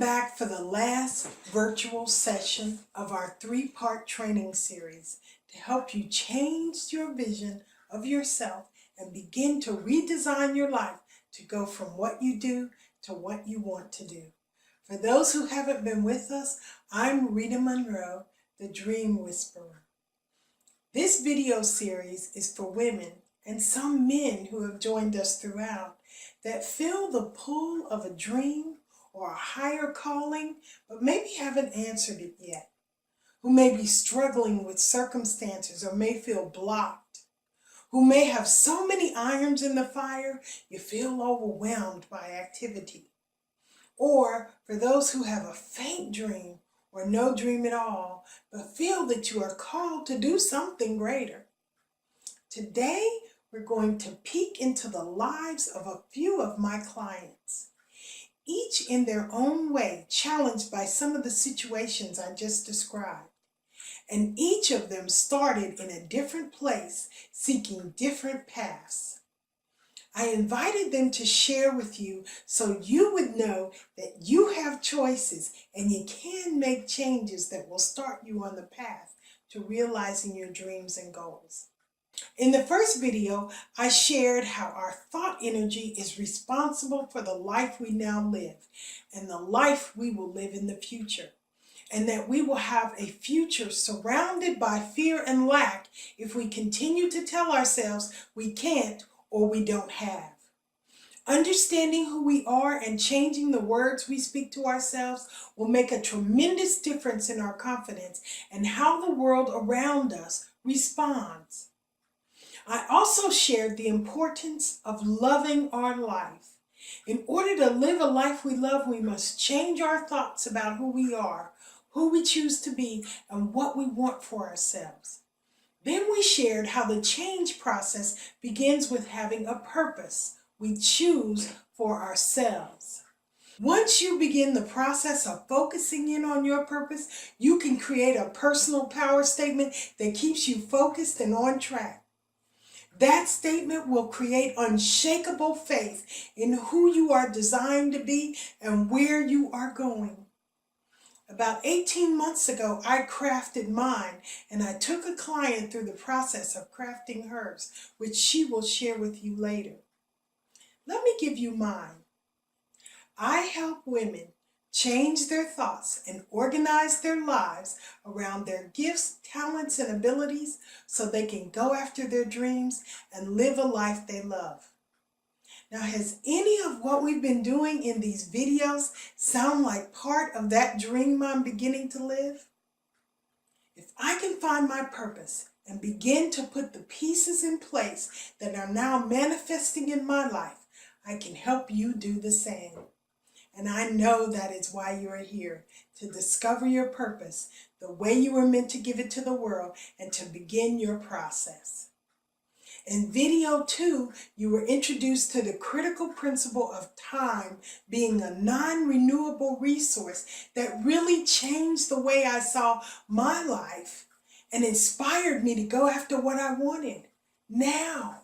back for the last virtual session of our three-part training series to help you change your vision of yourself and begin to redesign your life to go from what you do to what you want to do. For those who haven't been with us, I'm Rita Monroe, the Dream Whisperer. This video series is for women and some men who have joined us throughout that feel the pull of a dream or a higher calling, but maybe haven't answered it yet, who may be struggling with circumstances or may feel blocked, who may have so many irons in the fire you feel overwhelmed by activity, or for those who have a faint dream or no dream at all, but feel that you are called to do something greater. Today, we're going to peek into the lives of a few of my clients, each in their own way challenged by some of the situations I just described. And each of them started in a different place, seeking different paths. I invited them to share with you so you would know that you have choices and you can make changes that will start you on the path to realizing your dreams and goals. In the first video, I shared how our thought energy is responsible for the life we now live and the life we will live in the future, and that we will have a future surrounded by fear and lack if we continue to tell ourselves we can't or we don't have. Understanding who we are and changing the words we speak to ourselves will make a tremendous difference in our confidence and how the world around us responds. I also shared the importance of loving our life. In order to live a life we love, we must change our thoughts about who we are, who we choose to be, and what we want for ourselves. Then we shared how the change process begins with having a purpose we choose for ourselves. Once you begin the process of focusing in on your purpose, you can create a personal power statement that keeps you focused and on track. That statement will create unshakable faith in who you are designed to be and where you are going. About 18 months ago, I crafted mine, and I took a client through the process of crafting hers, which she will share with you later. Let me give you mine. I help women change their thoughts and organize their lives around their gifts, talents, and abilities so they can go after their dreams and live a life they love. Now, has any of what we've been doing in these videos sound like part of that dream I'm beginning to live? If I can find my purpose and begin to put the pieces in place that are now manifesting in my life, I can help you do the same. And I know that is why you are here, to discover your purpose, the way you were meant to give it to the world, and to begin your process. In video 2, you were introduced to the critical principle of time being a non-renewable resource that really changed the way I saw my life and inspired me to go after what I wanted now.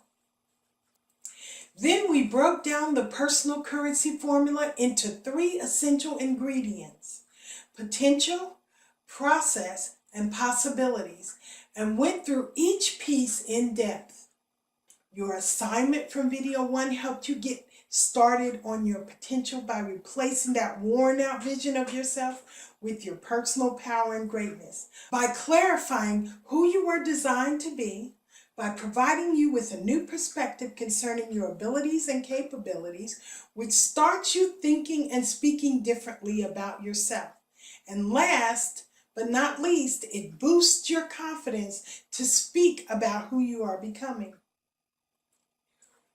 Then we broke down the personal currency formula into 3 essential ingredients: potential, process, and possibilities, and went through each piece in depth. Your assignment from video 1 helped you get started on your potential by replacing that worn out vision of yourself with your personal power and greatness, by clarifying who you are designed to be, by providing you with a new perspective concerning your abilities and capabilities, which starts you thinking and speaking differently about yourself. And last but not least, it boosts your confidence to speak about who you are becoming.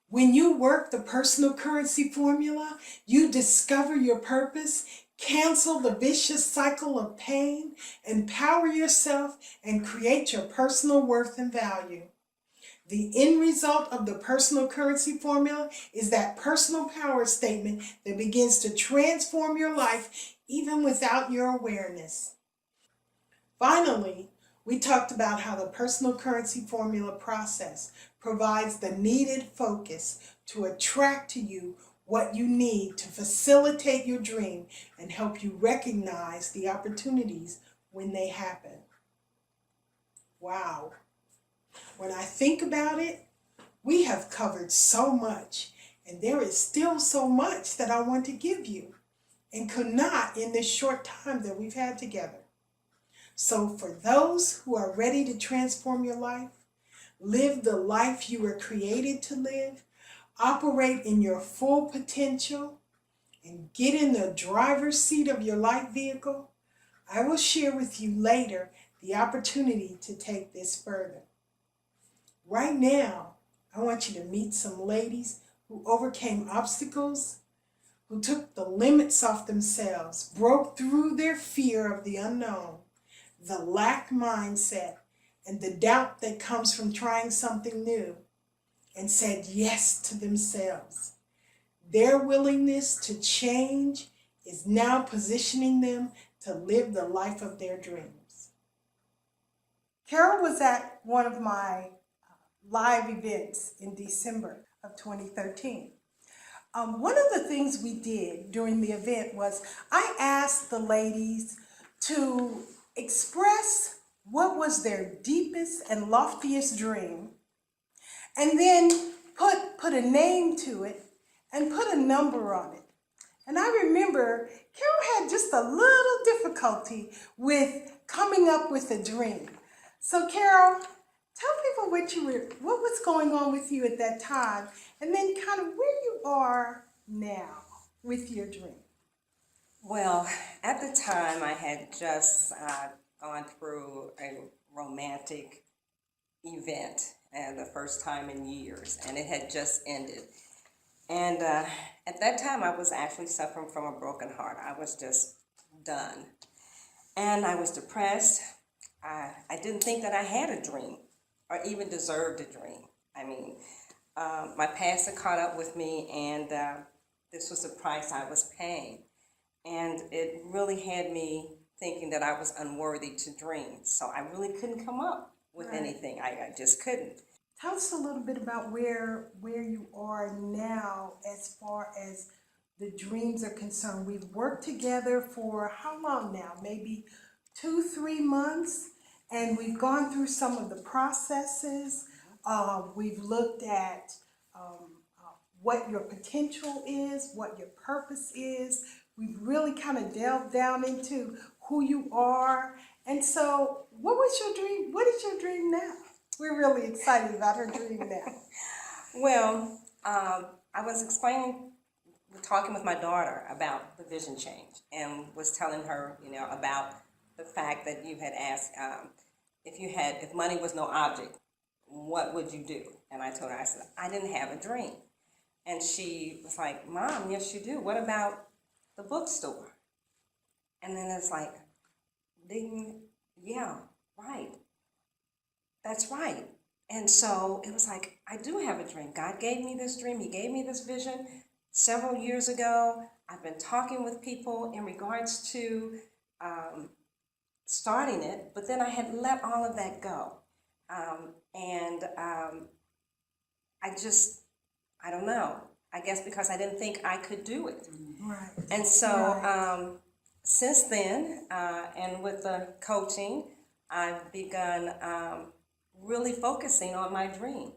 When you work the personal currency formula, you discover your purpose, cancel the vicious cycle of pain, empower yourself, and create your personal worth and value. The end result of the personal currency formula is that personal power statement that begins to transform your life even without your awareness. Finally, we talked about how the personal currency formula process provides the needed focus to attract to you what you need to facilitate your dream and help you recognize the opportunities when they happen. Wow. When I think about it, we have covered so much, and there is still so much that I want to give you and could not in this short time that we've had together. So for those who are ready to transform your life, live the life you were created to live, operate in your full potential, and get in the driver's seat of your life vehicle, I will share with you later the opportunity to take this further. Right now, I want you to meet some ladies who overcame obstacles, who took the limits off themselves, broke through their fear of the unknown, the lack mindset, and the doubt that comes from trying something new, and said yes to themselves. Their willingness to change is now positioning them to live the life of their dreams. Carol was at one of my live events in December of 2013. One of the things we did during the event was I asked the ladies to express what was their deepest and loftiest dream, and then put a name to it and put a number on it. And I remember Carol had just a little difficulty with coming up with a dream. So Carol, tell people what was going on with you at that time, and then kind of where you are now with your dream. Well, at the time I had just gone through a romantic event, and the first time in years, and it had just ended. And at that time I was actually suffering from a broken heart. I was just done. And I was depressed. I didn't think that I had a dream or even deserved a dream. I mean, my past had caught up with me, and this was the price I was paying. And it really had me thinking that I was unworthy to dream. So I really couldn't come up with anything. I just couldn't. Tell us a little bit about where you are now as far as the dreams are concerned. We've worked together for how long now? Maybe 2-3 months, and we've gone through some of the processes. We've looked at what your potential is, what your purpose is. We've really kind of delved down into who you are. And so, what was your dream? What is your dream now? We're really excited about her dream now. Well, I was talking with my daughter about the vision change, and was telling her, about the fact that you had asked if money was no object, what would you do? And I told her, I said, I didn't have a dream. And she was like, Mom, yes you do. What about the bookstore? And then it's like, yeah, right. That's right. And so it was like, I do have a dream. God gave me this dream. He gave me this vision several years ago. I've been talking with people in regards to starting it, but then I had let all of that go. I don't know. I guess because I didn't think I could do it. Right. And so since then, and with the coaching, I've begun really focusing on my dream.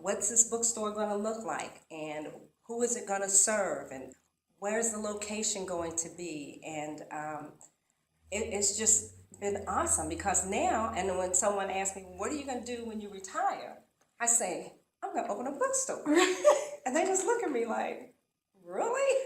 What's this bookstore going to look like, and who is it going to serve, and where's the location going to be? And it's just been awesome, because now, and when someone asks me, what are you going to do when you retire? I say, I'm going to open a bookstore. And they just look at me like, really?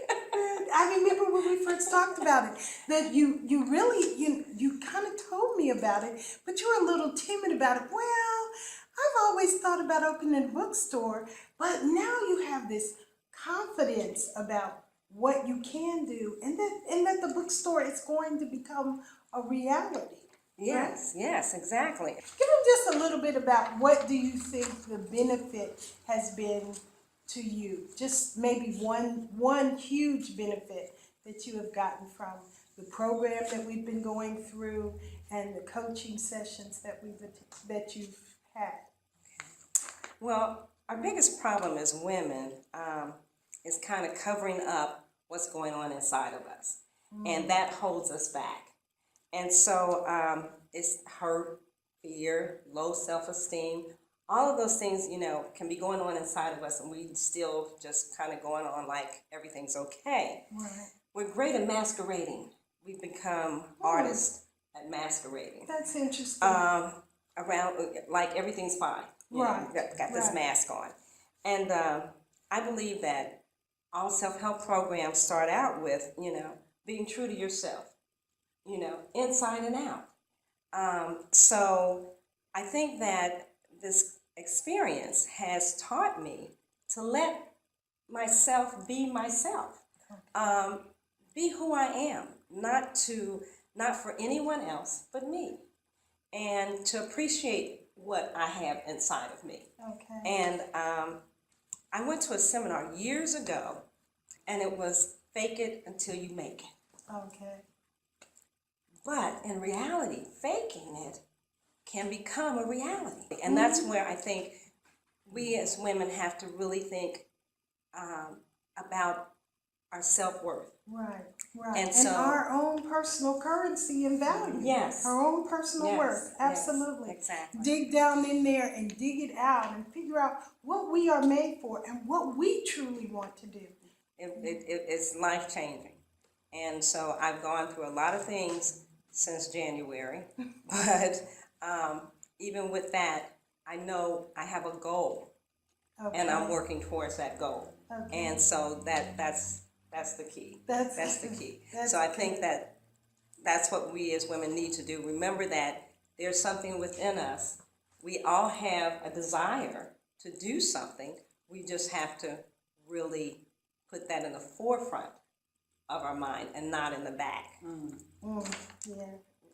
I remember when we first talked about it, that you really, you kind of told me about it, but you were a little timid about it. Well, I've always thought about opening a bookstore, but now you have this confidence about what you can do, and that the bookstore is going to become a reality. Yes, right? Yes, exactly. Give them just a little bit about what do you think the benefit has been to you? Just maybe one huge benefit that you have gotten from the program that we've been going through and the coaching sessions that you've had. Well, our biggest problem as women, is kind of covering up what's going on inside of us. And that holds us back. And so it's hurt, fear, low self-esteem, all of those things, can be going on inside of us, and we still just kind of going on like everything's okay. Right. We're great at masquerading. We've become artists at masquerading. That's interesting. Around, like everything's fine. Right. Got this mask on. And I believe that all self-help programs start out with, being true to yourself, inside and out. So I think that this experience has taught me to let myself be myself, be who I am, not for anyone else but me, and to appreciate what I have inside of me. Okay. And I went to a seminar years ago, and it was fake it until you make it. Okay. But in reality, faking it can become a reality. And that's where I think we as women have to really think about our self-worth. Right, right. And And so- our own personal currency and value. Yes. Our own personal Yes, worth. yes, Absolutely. exactly. Dig down in there and dig it out and figure out what we are made for and what we truly want to do. It's life-changing. And so I've gone through a lot of things since January, but even with that, I know I have a goal, Okay. and I'm working towards that goal. Okay. And so that's the key. That's the key. that's So I think that's what we as women need to do. Remember that there's something within us. We all have a desire to do something. We just have to really put that in the forefront of our mind and not in the back. Yeah.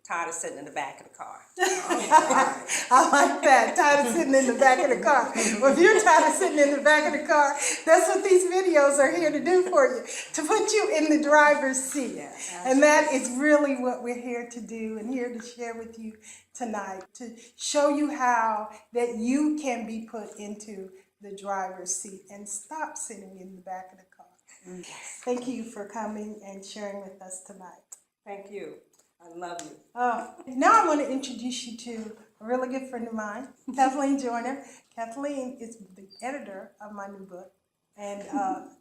Tired of sitting in the back of the car. I like that. Tired of sitting in the back of the car. Well, if you're tired of sitting in the back of the car, that's what these videos are here to do for you, to put you in the driver's seat. And that is really what we're here to do and here to share with you tonight, to show you how that you can be put into the driver's seat and stop sitting in the back of the car. Thank you for coming and sharing with us tonight. Thank you. I love you. Now I want to introduce you to a really good friend of mine, Kathleen Joyner. Kathleen is the editor of my new book, and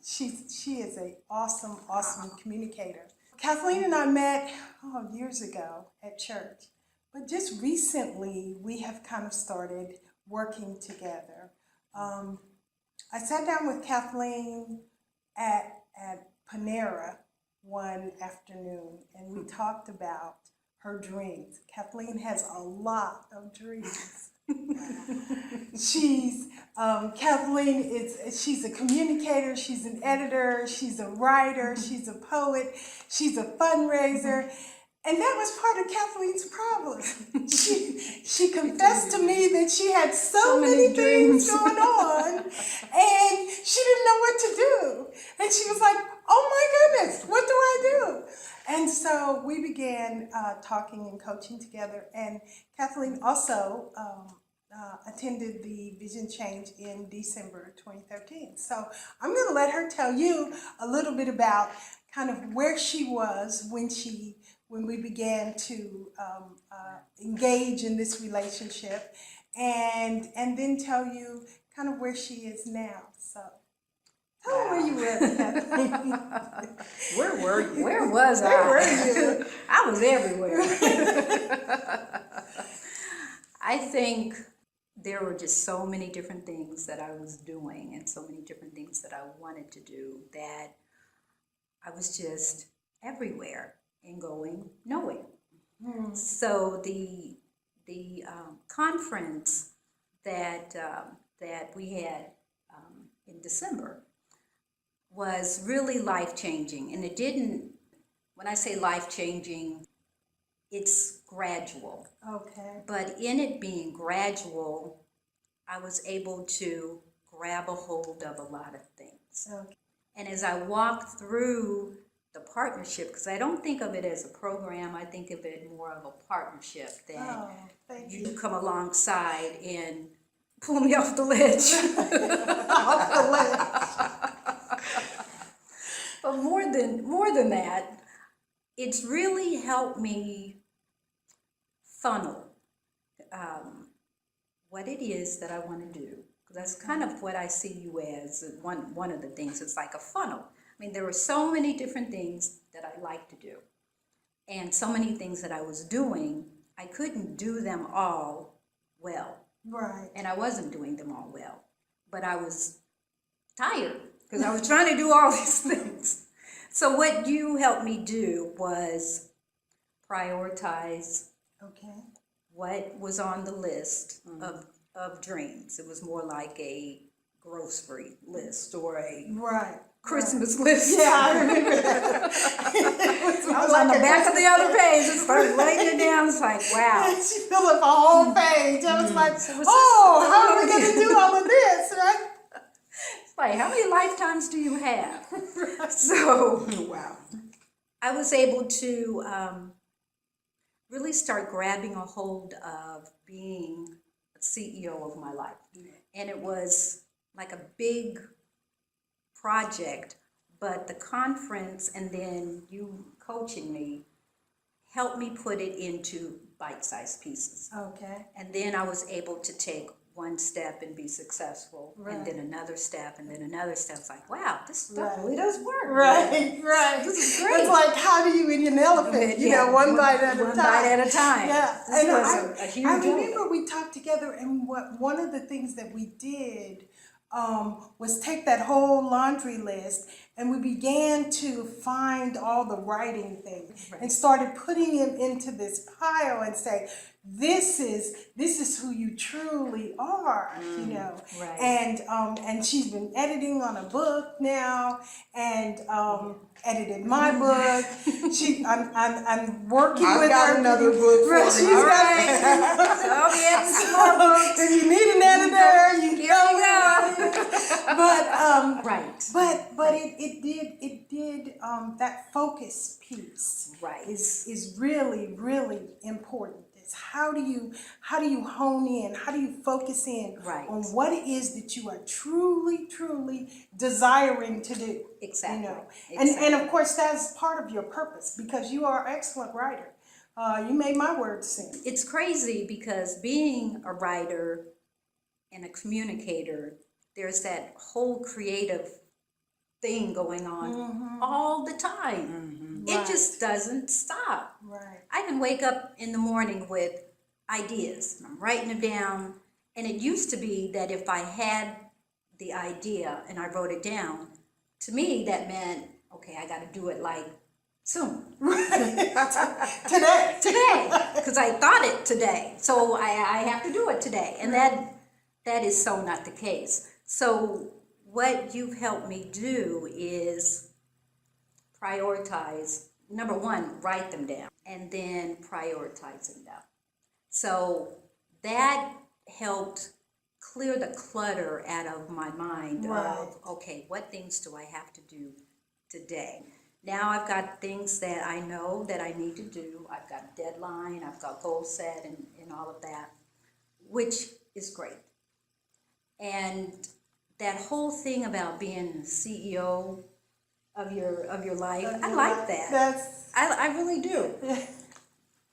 she is an awesome communicator. Kathleen and I met years ago at church, but just recently we have kind of started working together. I sat down with Kathleen at Panera one afternoon, and we talked about her dreams. Kathleen has a lot of dreams. She's a communicator, she's an editor, she's a writer, she's a poet, she's a fundraiser. And that was part of Kathleen's problem. She confessed to me that she had so many things going on, and she didn't know what to do. And she was like, oh my goodness, what do I do? And so we began talking and coaching together. And Kathleen also attended the Vision Change in December 2013. So I'm going to let her tell you a little bit about kind of where she was when we began to engage in this relationship, and then tell you kind of where she is now. So tell her where you were, Kathleen. Where were you? Where was I? Where were you? I was everywhere. I think there were just so many different things that I was doing and so many different things that I wanted to do that I was just everywhere and going nowhere. So the conference that we had in December was really life-changing, and it didn't. When I say life-changing, it's gradual. Okay. But in it being gradual, I was able to grab a hold of a lot of things. Okay. And as I walked through the partnership, because I don't think of it as a program, I think of it more of a partnership that Thank you come alongside and pull me off the ledge. Off the ledge. But more than that, it's really helped me funnel what it is that I want to do. That's kind of what I see you as. One of the things, it's like a funnel. I mean, there were so many different things that I like to do, and so many things that I was doing, I couldn't do them all well. Right. And I wasn't doing them all well. But I was tired because I was trying to do all these things. So what you helped me do was prioritize Okay. what was on the list of dreams. It was more like a grocery list or a Right. Christmas list. Yeah, I remember that. I was on the back of the other page and started writing it down. It's like, wow. She filled up a whole page. I was like, So what's oh, this? how are we going to do all of this, right? It's like, how many lifetimes do you have? So Wow. I was able to really start grabbing a hold of being a CEO of my life. And it was like a big project, but the conference and then you coaching me helped me put it into bite-sized pieces. Okay. And then I was able to take one step and be successful, Right. and then another step, and then another step. It's like, wow, this stuff Right. really does work. Right, right. This is great. It's like, how do you eat an elephant? You Yeah, know, one bite at a time. One bite at a time. Yeah. This And was a huge I elephant. remember we talked together, and one of the things that we did was take that whole laundry list, and we began to find all the writing things and started putting them into this pile and say, this is who you truly are, you know. Right. And she's been editing on a book now, and edited my book. I'm working I've with got her. another book for She's you. All got- right. So I'll be adding some more books. If you need an editor, you Here we go. But Right. but it did that focus piece Right. is really important. It's how do you hone in, how do you focus in Right. on what it is that you are truly desiring to do. Exactly. You know, Exactly. and of course that's part of your purpose because you are an excellent writer. You made my words sing. It's crazy because being a writer and a communicator, there's that whole creative thing going on all the time. It Right. just doesn't stop. Right. I can wake up in the morning with ideas, and I'm writing them down, and it used to be that if I had the idea and I wrote it down, to me that meant, okay, I got to do it like soon. Today, because I thought it today, so I have to do it today, and that is so not the case. So what you've helped me do is prioritize. Number one, write them down, and then prioritize them down. So that helped clear the clutter out of my mind Right. of, okay, what things do I have to do today? Now I've got things that I know that I need to do. I've got a deadline, I've got goal set and all of that, which is great. And that whole thing about being CEO of your life, I like that. That's I really do.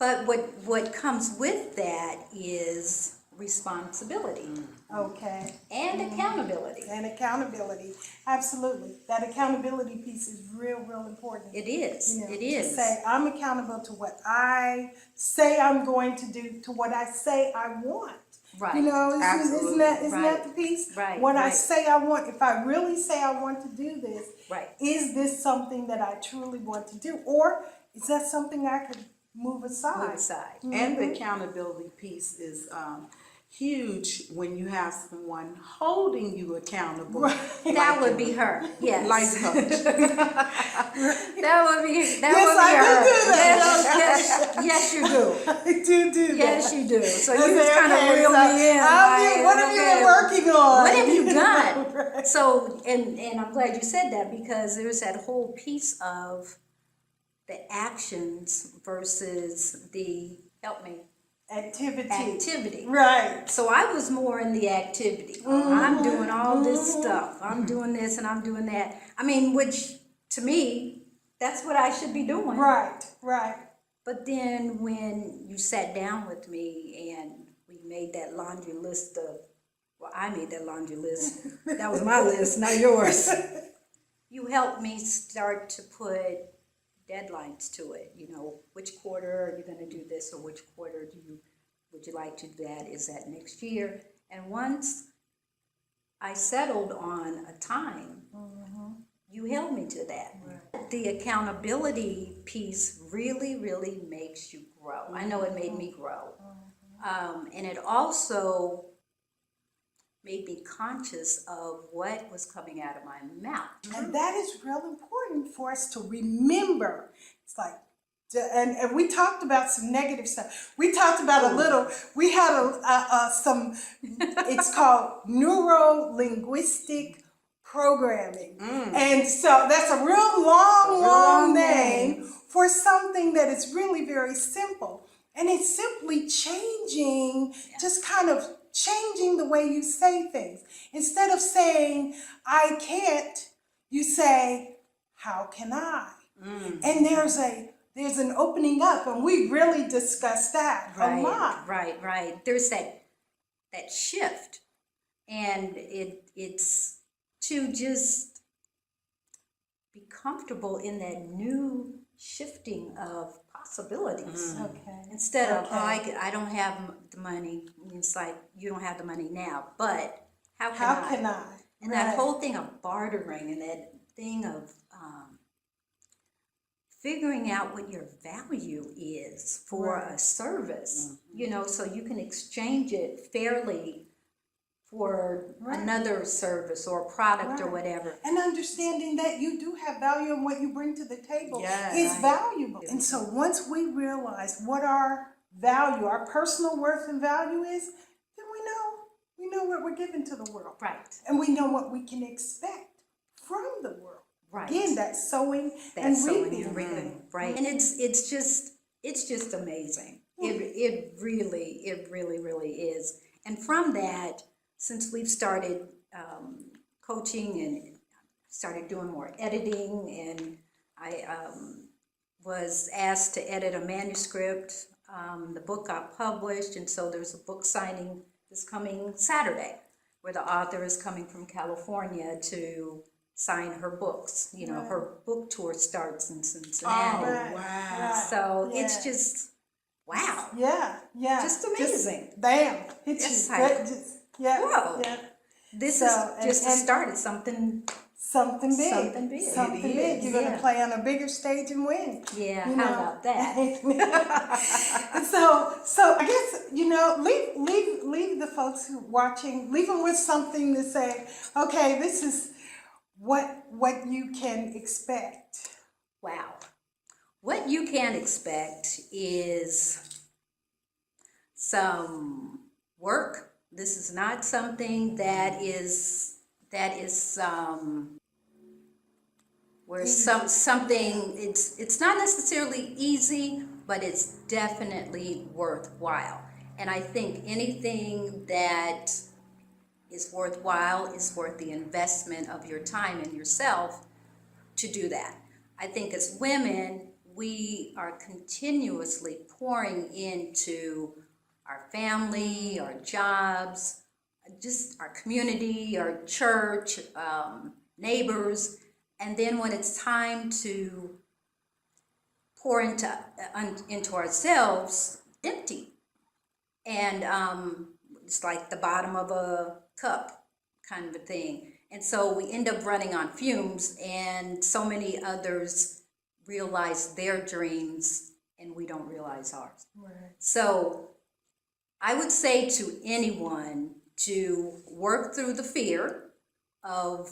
But what comes with that is responsibility okay. and accountability. And accountability, absolutely. That accountability piece is real important. It is. You know, It to is. say I'm accountable to what I say I'm going to do, to what I say I want. Right. You know, isn't Absolutely. that Right. the piece? Right, What I right. say I want, if I really say I want to do this, Right. is this something that I truly want to do, or is that something I could move aside? Move aside. And the accountability piece is huge when you have someone holding you accountable. That would be her. Yes. Life coach. That would be Yes, I her. do do that. Yes, you do. I do that. Yes, you do. So I you say, just kind of okay, reel so me in. what have you been working on? What have you done? Right. So, and I'm glad you said that because there's that whole piece of the actions versus the, help me, activity. Right. So I was more in the activity. I'm doing all this stuff. I'm doing this and I'm doing that. I mean, which to me, that's what I should be doing. Right, right. But then when you sat down with me and we made that laundry list of, well, I made that laundry list. That was my list, not yours. You helped me start to put deadlines to it. You know, which quarter are you going to do this, or which quarter would you like to do that? Is that next year? And once I settled on a time, you held me to that. Right. The accountability piece really, really makes you grow. I know it made me grow. And it also made me conscious of what was coming out of my mouth. And that is real important for us to remember. It's like, and we talked about some negative stuff. We talked about a little, we had some, it's called neuro-linguistic programming. And so that's a real long name for something that is really very simple. And it's simply changing, just kind of changing the way you say things. Instead of saying, I can't, you say, how can I? And there's an opening up, and we really discussed that a lot. Right. There's that shift, and it's to just be comfortable in that new shifting of possibilities. Okay. Instead of, I don't have the money. It's like, you don't have the money now, but how can I? And that whole thing of bartering, and that thing of figuring out what your value is for a service, you know, so you can exchange it fairly for another service or product or whatever. And understanding that you do have value, and what you bring to the table is valuable. And so once we realize what our value, our personal worth and value is, then we know what we're giving to the world. Right. And we know what we can expect from the world. Right. Again, that's sowing and reaping. Right. And it's just amazing. It really is. And from that, since we've started coaching and started doing more editing, and I was asked to edit a manuscript, the book got published, and so there's a book signing this coming Saturday where the author is coming from California to sign her books. You know, her book tour starts in Cincinnati. Oh, wow. So it's just, wow. Yeah. Just amazing. Just, bam. It's you. like, Whoa. Yeah. This So, is just and the start of something. Something big. Something big. Something It big. is, You're going yeah. to play on a bigger stage and win. Yeah, You how know? about that? So I guess, you know, leave the folks who are watching, leave them with something to say, okay, this is what you can expect. Wow. What you can expect is some work. This is not something that is where something it's not necessarily easy, but it's definitely worthwhile. And I think anything that is worthwhile is worth the investment of your time and yourself to do that. I think as women, we are continuously pouring into our family, our jobs, just our community, our church, neighbors, and then when it's time to pour into ourselves, empty. And it's like the bottom of a cup kind of a thing. And so we end up running on fumes, and so many others realize their dreams and we don't realize ours. Right. So I would say to anyone to work through the fear of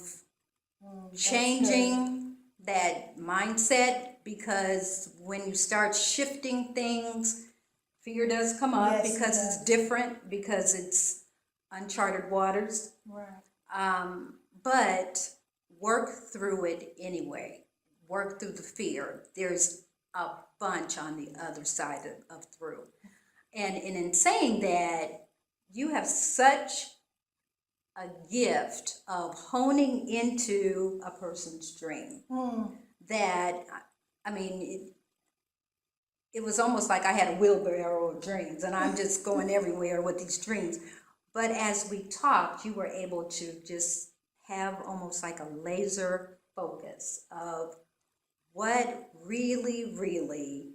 changing that mindset, because when you start shifting things, fear does come up because it's different, because it's uncharted waters. Right. But work through it anyway. Work through the fear. There's a bunch on the other side of through. And in saying that, you have such a gift of honing into a person's dream. that, I mean, it was almost like I had a wheelbarrow of dreams, and I'm just going everywhere with these dreams. But as we talked, you were able to just have almost like a laser focus of what really, really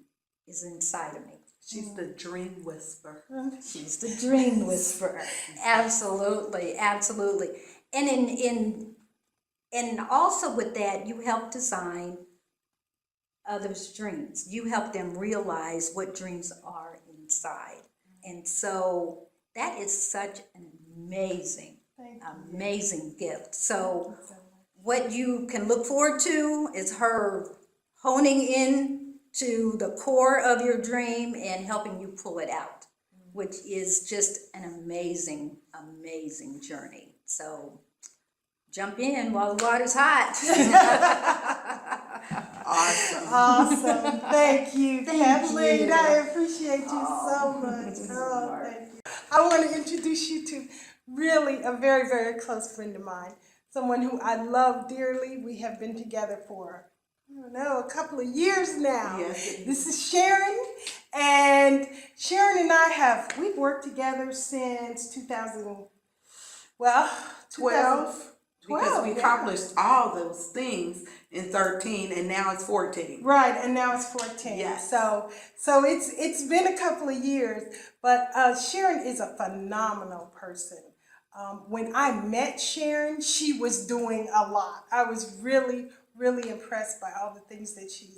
is inside of me. She's the dream whisperer. She's the dream whisperer. Absolutely, absolutely. And also with that, you help design others' dreams. You help them realize what dreams are inside. And so that is such an amazing gift. So what you can look forward to is her honing in to the core of your dream and helping you pull it out, which is just an amazing journey. So jump in while the water's hot. Awesome. Thank you, Kathleen. you. I appreciate you so much. Oh, thank you. I want to introduce you to really a very, very close friend of mine, someone who I love dearly. We have been together for, I don't know, a couple of years now. Yes. This is Sharon, and Sharon and we've worked together since 2012. Because we accomplished all those things in 13, and now it's 14. Right, and now it's 14. Yes. So it's been a couple of years, but Sharon is a phenomenal person. When I met Sharon, she was doing a lot. I was really, really impressed by all the things that she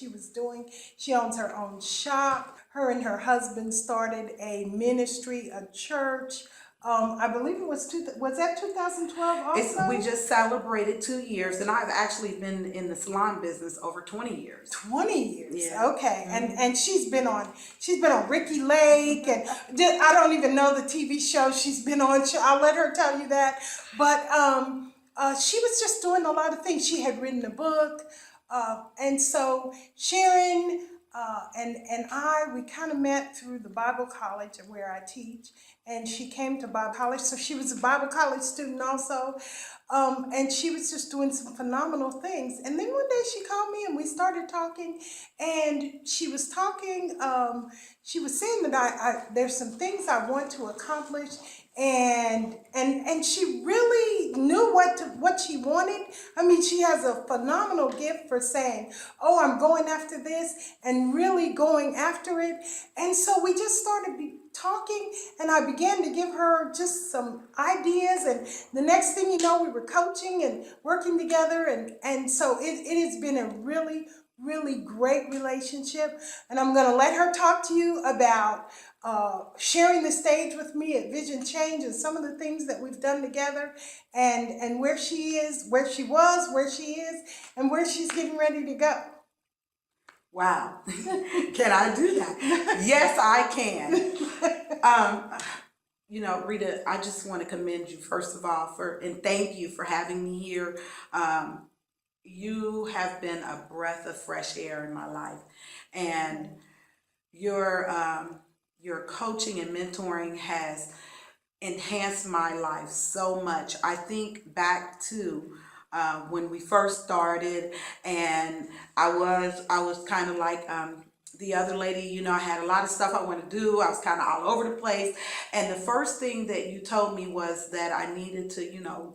was doing. She owns her own shop. Her and her husband started a ministry, a church. I believe it was that 2012 also? We just celebrated 2 years, and I've actually been in the salon business over 20 years. 20 years. Yeah. Okay. And she's been on Ricky Lake, and I don't even know the TV show she's been on. I'll let her tell you that. But she was just doing a lot of things. She had written a book, and so Sharon and we kind of met through the Bible college where I teach, and she came to Bible college, so she was a Bible college student also, and she was just doing some phenomenal things. And then one day she called me and we started talking, and she was talking, she was saying that there's some things I want to accomplish, and she really knew what she wanted. I mean, she has a phenomenal gift for saying, oh, I'm going after this, and really going after it. And so we just started talking, and I began to give her just some ideas, and the next thing you know, we were coaching and working together, and so it has been a really, really great relationship. And I'm going to let her talk to you about sharing the stage with me at Vision Change and some of the things that we've done together, and where she is, where she was, where she is, and where she's getting ready to go. Wow. Can I do that? Yes, I can. Rita, I just want to commend you, first of all, and thank you for having me here. You have been a breath of fresh air in my life, and your coaching and mentoring has enhanced my life so much. I think back to when we first started, and I was kind of like the other lady, I had a lot of stuff I wanted to do. I was kind of all over the place. And the first thing that you told me was that I needed to,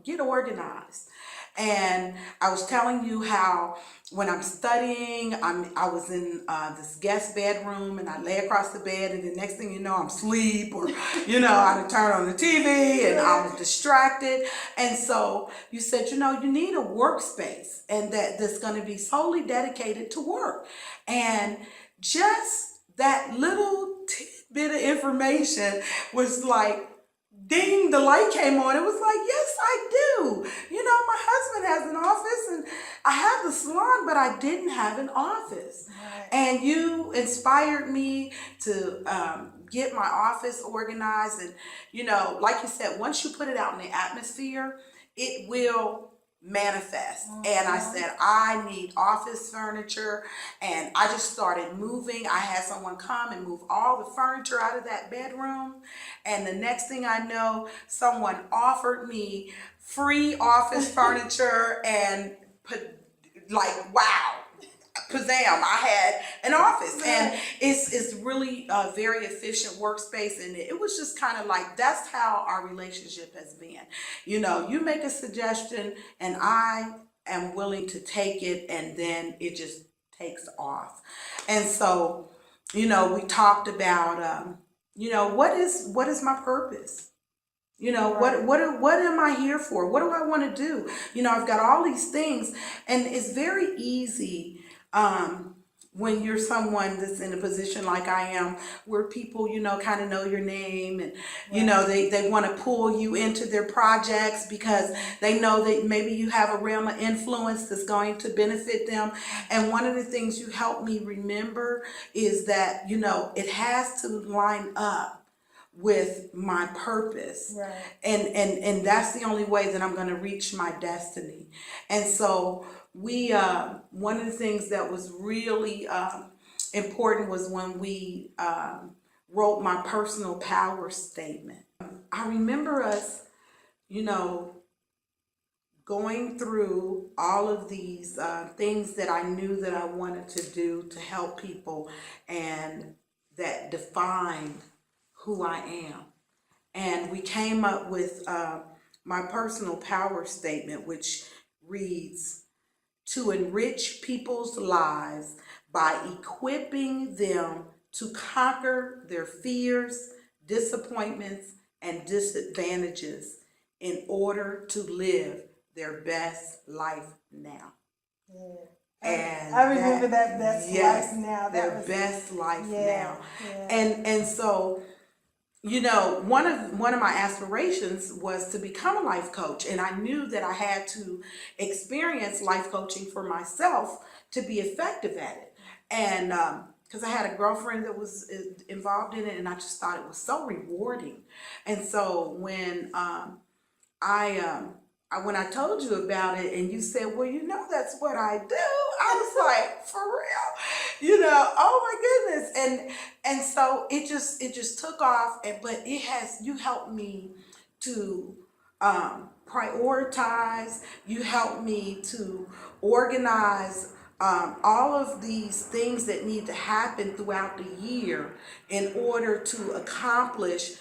get organized. And I was telling you how when I'm studying, I was in this guest bedroom, and I lay across the bed, and the next thing you know, I'm asleep, or, I turn on the TV and I was distracted. And so you said, you need a workspace, and that's going to be solely dedicated to work. And just that little tidbit of information was like, ding, the light came on. It was like, yes, I do. My husband has an office, and I have the salon, but I didn't have an office. Right. And you inspired me to get my office organized. And, like you said, once you put it out in the atmosphere, it will manifest. And I said, I need office furniture, and I just started moving. I had someone come and move all the furniture out of that bedroom, and the next thing I know, someone offered me free office furniture and like, wow, pizzam, I had an office. And it's really a very efficient workspace. And it was just kind of like, that's how our relationship has been. You know, you make a suggestion and I am willing to take it, and then it just takes off. And so, you know, we talked about, you know, what is my purpose? You know, what am I here for? What do I want to do? You know, I've got all these things, and it's very easy when you're someone that's in a position like I am, where people, you know, kind of know your name, and you know, they want to pull you into their projects because they know that maybe you have a realm of influence that's going to benefit them. And one of the things you help me remember is that, you know, it has to line up with my purpose. Right. And that's the only way that I'm going to reach my destiny. And so we one of the things that was really important was when we wrote my personal power statement. I remember us, you know, going through all of these things that I knew that I wanted to do to help people, and that defined who I am. And we came up with my personal power statement, which reads, to enrich people's lives by equipping them to conquer their fears, disappointments, and disadvantages in order to live their best life now. Yeah. And I remember that best yes, life now. That their was, best life yeah, now. yeah. And so, you know, one of my aspirations was to become a life coach, and I knew that I had to experience life coaching for myself to be effective at it. And because I had a girlfriend that was involved in it, and I just thought it was so rewarding. And so when when I told you about it and you said, well, you know, that's what I do, I was like, for real, you know, oh my goodness. And so it just took off, but you helped me to prioritize, you helped me to organize all of these things that need to happen throughout the year in order to accomplish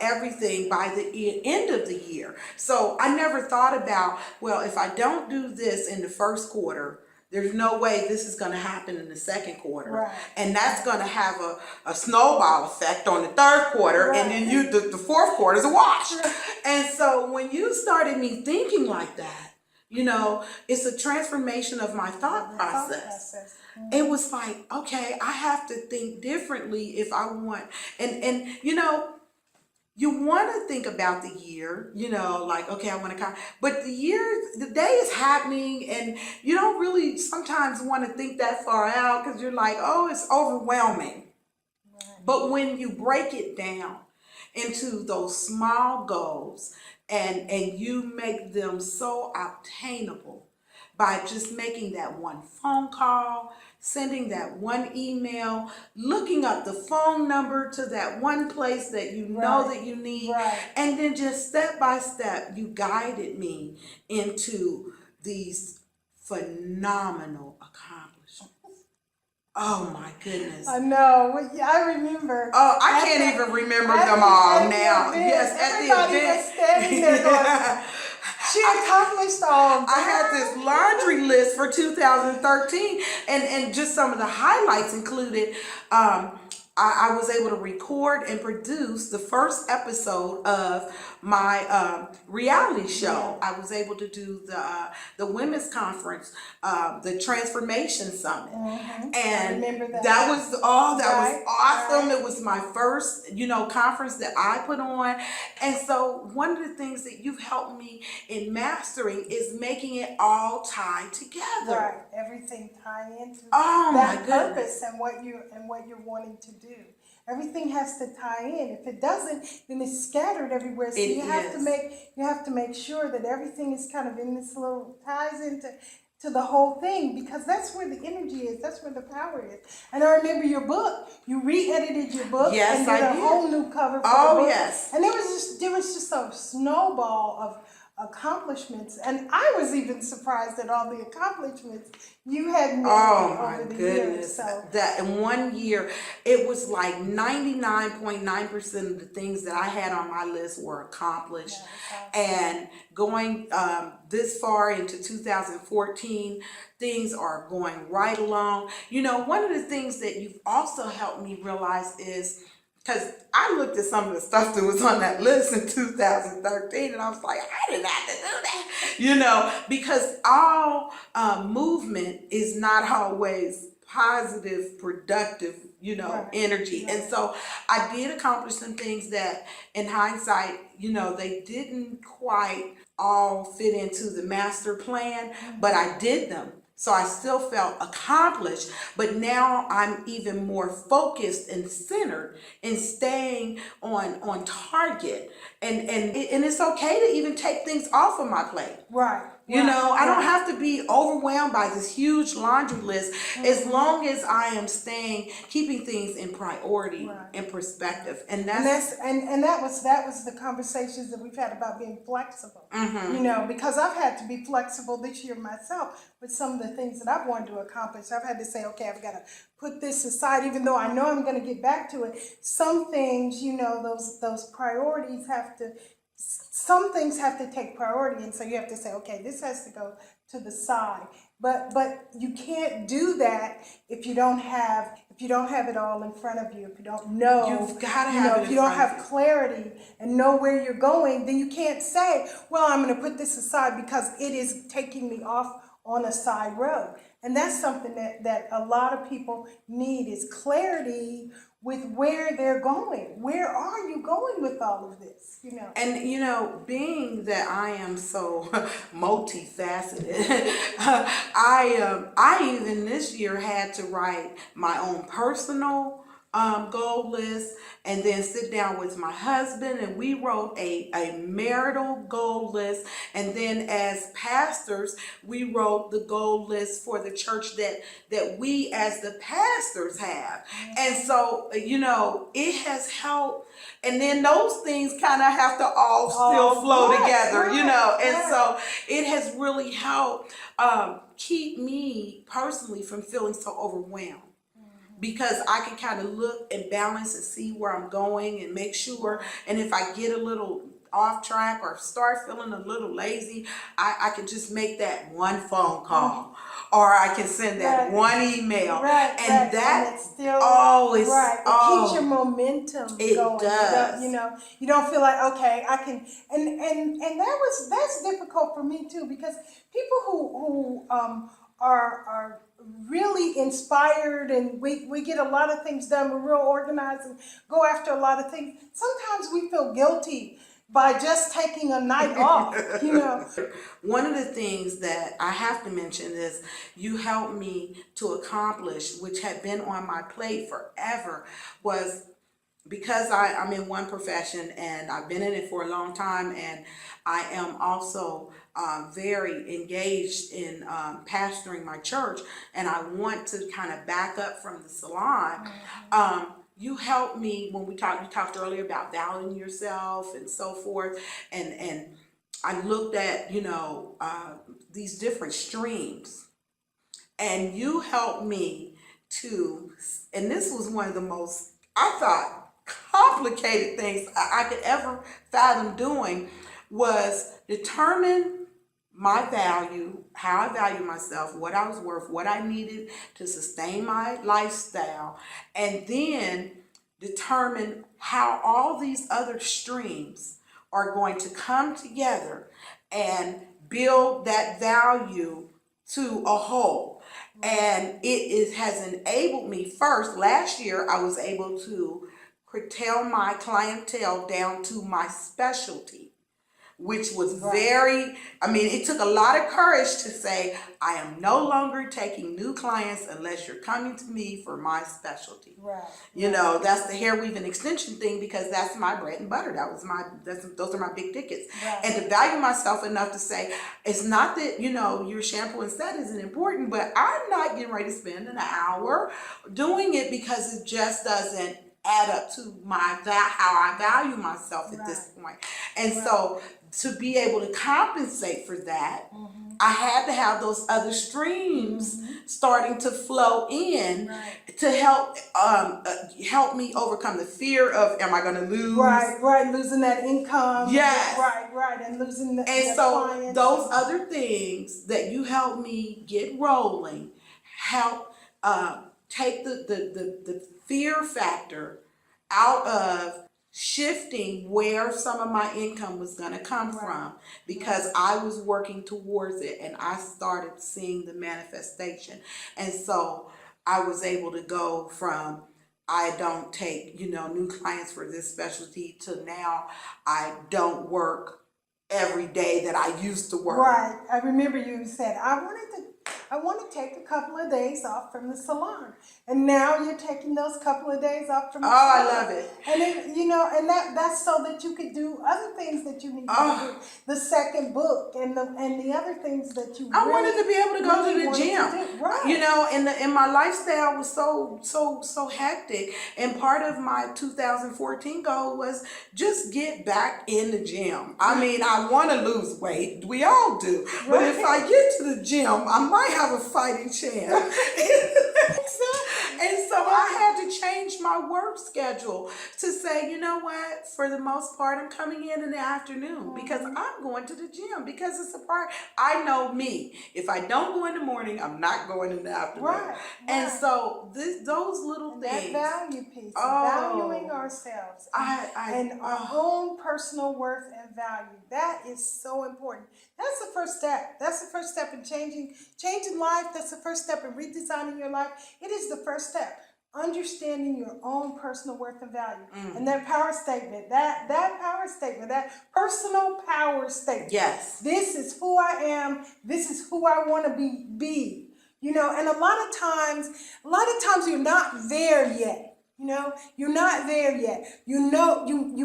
everything by the end of the year. So I never thought about, well, if I don't do this in the first quarter, there's no way this is going to happen in the second quarter. Right. And that's going to have a snowball effect on the third quarter, Right. and then the fourth quarter is a wash. And so when you started me thinking like that, you know, it's a transformation of my thought process. It was like, okay, I have to think differently if I want, and you know, you want to think about the year, you know, like, okay, I want to come, but the day is happening, and you don't really sometimes want to think that far out because you're like, oh, it's overwhelming. Right. But when you break it down into those small goals, and you make them so obtainable by just making that one phone call, sending that one email, looking up the phone number to that one place that you know that you need, and then just step by step, you guided me into these phenomenal accomplishments. Oh my goodness. I know. I remember. Oh, I can't even remember them all now. Yes, at the everybody event. was standing there going, she accomplished all. I had this laundry list for 2013, and just some of the highlights included, I was able to record and produce the first episode of my reality show. I was able to do the women's conference, the Transformation Summit, and I remember that. that was awesome. It was my first, you know, conference that I put on, and so one of the things that you've helped me in mastering is making it all tie together. Right, everything tie into that purpose and what you're wanting to do. Everything has to tie in. If it doesn't, then it's scattered everywhere. So you have to make sure that everything is kind of in this little ties into the whole thing, because that's where the energy is. That's where the power is. And I remember your book. You re-edited your book and did a whole new cover for the book. Yes. And there was just a snowball accomplishments, and I was even surprised at all the accomplishments you had made Oh my over the goodness. years. So That in 1 year, it was like 99.9% of the things that I had on my list were accomplished. And going this far into 2014, things are going right along. You know, one of the things that you've also helped me realize is, because I looked at some of the stuff that was on that list in 2013 and I was like, I didn't have to do that, you know, because all movement is not always positive, productive, you know, Right. energy. And so I did accomplish some things that in hindsight, you know, they didn't quite all fit into the master plan, but I did them. So I still felt accomplished, but now I'm even more focused and centered in staying on target. And it's okay to even take things off of my plate. right. You know, I don't have to be overwhelmed by this huge laundry list as long as I am keeping things in priority Right. and perspective. And And that's that was the conversations that we've had about being flexible. You know, because I've had to be flexible this year myself with some of the things that I've wanted to accomplish. I've had to say, okay, I've got to put this aside, even though I know I'm going to get back to it. Some things, you know, those priorities some things have to take priority, and so you have to say, okay, this has to go to the side. But you can't do that if you don't have it all in front of you. If you don't know, You've gotta you have know, it if in you don't front of have you. clarity and know where you're going, then you can't say, well, I'm going to put this aside because it is taking me off on a side road. And that's something that a lot of people need, is clarity with where they're going. Where are you going with all of this? You know. And you know, being that I am so multifaceted, I even this year had to write my own personal goal list, and then sit down with my husband and we wrote a marital goal list, and then as pastors we wrote the goal list for the church that we as the pastors have. And so, you know, it has helped, and then those things kind of have to all still flow right, together, you know. And right. so it has really helped keep me personally from feeling so overwhelmed, because I can kind of look and balance and see where I'm going and make sure. And if I get a little off track or start feeling a little lazy, I can just make that one phone call, or I can send that one email. And that and it's still always, It keeps your momentum it going. does. You don't feel like, okay, I can, and that's difficult for me too, because people who are really inspired, and we get a lot of things done, we're real organized and go after a lot of things. Sometimes we feel guilty by just taking a night off, you know. One of the things that I have to mention is you helped me to accomplish, which had been on my plate forever, was because I'm in one profession and I've been in it for a long time, and I am also very engaged in pastoring my church, and I want to kind of back up from the salon. You helped me when you talked earlier about valuing yourself and so forth, and I looked at, you know, these different streams, and you helped me to, and this was one of the most, I thought, complicated things I could ever fathom doing, was determine my value, how I value myself, what I was worth, what I needed to sustain my lifestyle, and then determine how all these other streams are going to come together and build that value to a whole. And it has enabled me. First, last year I was able to curtail my clientele down to my specialty, which was it took a lot of courage to say, I am no longer taking new clients unless you're coming to me for my specialty. Right. You know, that's the hair weave and extension thing, because that's my bread and butter. Those are my big tickets. Right. And to value myself enough to say, it's not that, you know, your shampoo and set isn't important, but I'm not getting ready to spend an hour doing it because it just doesn't add up to how I value myself at this point. And so to be able to compensate for that, I had to have those other streams starting to flow in to help me overcome the fear of, am I going to lose? Right, losing that income. Yes. Right, and losing the And so clients. those other things that you helped me get rolling help take the fear factor out of shifting where some of my income was going to come from, because I was working towards it and I started seeing the manifestation. And so I was able to go from, I don't take, new clients for this specialty, to now I don't work every day that I used to work. Right. I remember you said, I want to take a couple of days off from the salon. And now you're taking those couple of days off from the salon. I love it. And it, and that's so that you could do other things that you need to do. The second book and the other things that you I wanted to be able to go to the gym. Right. And my lifestyle was so hectic. And part of my 2014 goal was just get back in the gym. I mean, I want to lose weight. We all do. But if I get to the gym, I might have a fighting chance. And so I had to change my work schedule to say, you know what, for the most part, I'm coming in the afternoon because I'm going to the gym, because it's a part. I know me. If I don't go in the morning, I'm not going in the afternoon. Right. And so those little things. That value piece, valuing ourselves and our own personal worth and value. That is so important. That's the first step. That's the first step in changing life. That's the first step in redesigning your life. It is the first step. Understanding your own personal worth and value. And that power statement, that power statement, that personal power statement. Yes. This is who I am. This is who I want to be. And a lot of times you're not there yet. You're not there yet. You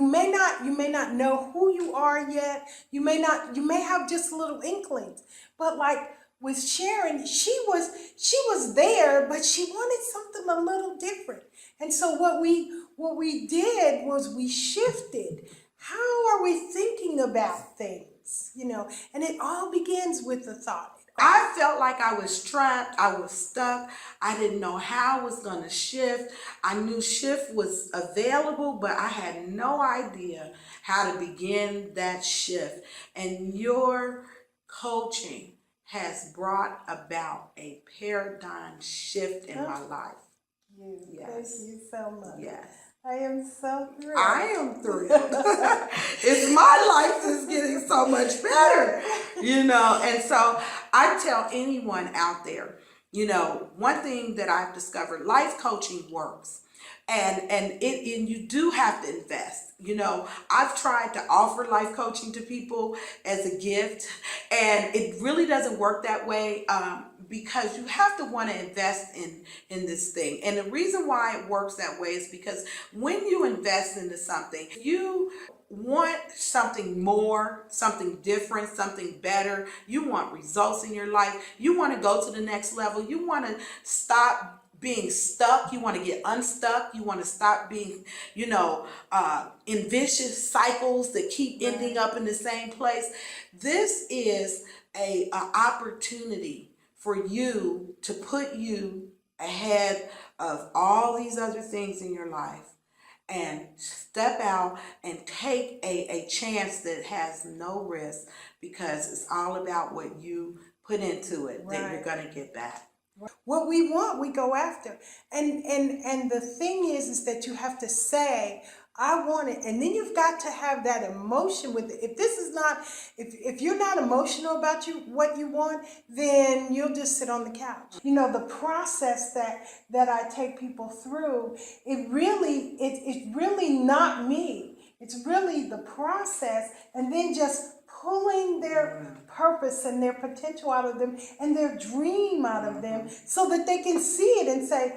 may not know who you are yet. You may have just little inklings. But like with Sharon, she was there, but she wanted something a little different. And so what we did was we shifted. How are we thinking about things? And it all begins with the thought. I felt like I was trapped. I was stuck. I didn't know how I was going to shift. I knew shift was available, but I had no idea how to begin that shift. And your coaching has brought about a paradigm shift in my life. Yes. Thank you so much. Yes. I am so thrilled. I am thrilled. It's my life is getting so much better, And so I tell anyone out there, one thing that I've discovered, life coaching works. And you do have to invest. I've tried to offer life coaching to people as a gift, and it really doesn't work that way. Because you have to want to invest in this thing. And the reason why it works that way is because when you invest into something, you want something more, something different, something better. You want results in your life. You want to go to the next level. You want to stop being stuck. You want to get unstuck. You want to stop being, in vicious cycles that keep ending up in the same place. This is an opportunity for you to put you ahead of all these other things in your life and step out and take a chance that has no risk, because it's all about what you put into it that you're going to get back. What we want, we go after. And the thing is that you have to say, I want it. And then you've got to have that emotion with it. If you're not emotional about what you want, then you'll just sit on the couch. The process that I take people through, it's really not me. It's really the process, and then just pulling their purpose and their potential out of them and their dream out of them, so that they can see it and say,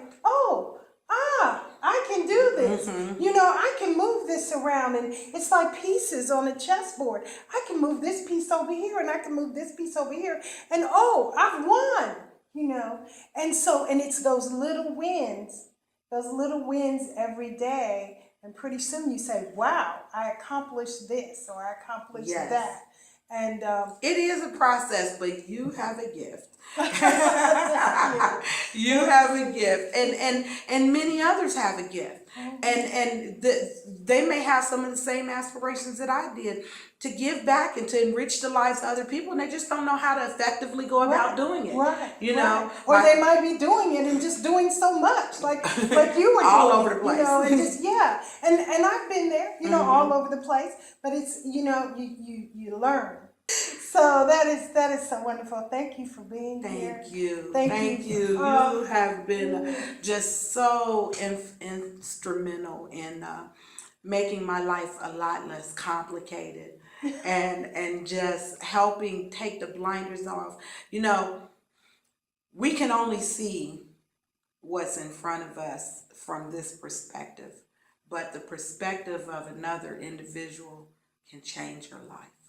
I can do this. I can move this around, and it's like pieces on a chessboard. I can move this piece over here, and I can move this piece over here, and I've won. And it's those little wins every day And pretty soon you say, wow, I accomplished this or I accomplished Yes. that. And It is a process, but you have a gift. Thank You have a gift, and many others have a gift, and they may have some of the same aspirations that I did to give back and to enrich the lives of other people, and they just don't know how to effectively go about doing it. Right. You know, right. Or they might be doing it and just doing so much, like you were all doing, over the place. You know, and just and I've been there, you know, all over the place. But it's you learn. So that is so wonderful. Thank you for being here. Thank you. Thank you. You have been just so instrumental in making my life a lot less complicated and just helping take the blinders off. You know, we can only see what's in front of us from this perspective, but the perspective of another individual can change your life.